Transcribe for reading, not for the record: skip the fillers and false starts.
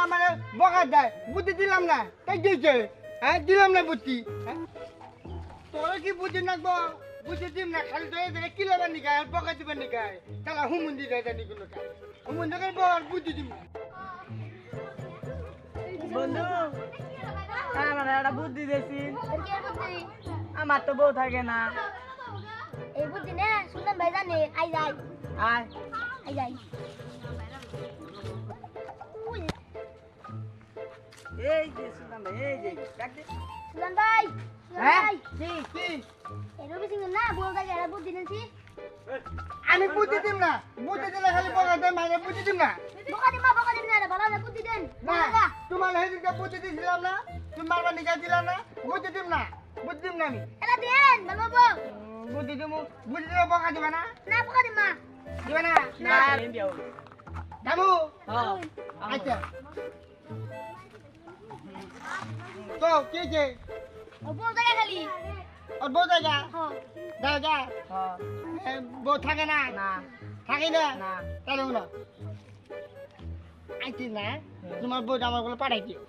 আমার বকা দেয় বুদ্ধি দিলাম না তাই দিয়েছে হ্যাঁ দিলাম না বুদ্ধি তোরা কি বুদ্ধি নাকবো বুদ্ধি দিম না খালি তো এদের কি লাগার নিকায় আর বকা দিবেন নিকায় তাহলে হুমুন্দি দেয় জানি কোনো কাজ হুমুন্দি করে বল বুদ্ধি দিম বন্ধু আমার একটা বুদ্ধি দিয়েছি আমার তো বউ থাকে না এই বুদ্ধি না সুলতান ভাই জানে আই যাই আয় আই যাই এই যে সুলতান ভাই এই যে ডাক দে সুলতান ভাই হ্যাঁ কি কি এই রবি সিং না বউ থাকে এরা বুদ্ধি নেছি আমি বুদ্ধি দিম না বুদ্ধি দিলে খালি বকা দেয় মানে বুদ্ধি দিম না বকা দিন না রে ভালো না বুদ্ধি দেন না তোমার হেদিকে বুদ্ধি দিছিলাম না তুমি মারবার নিকায় দিলাম না বুদ্ধি দিম না আমি এলা দেন ভালো বউ বুদ্ধি দিলে বকা দিবা না না বকা দিন মা দিবা না না ইন্ডিয়া যাবো হ্যাঁ আচ্ছা তো কি যে ও বউ থাকে খালি ওর বউ জায়গা হ্যাঁ যা হ্যাঁ বউ থাকে না না থাকি না না তাহলে না আইছি না তোমার বউ আমার বলে পাঠাই দিও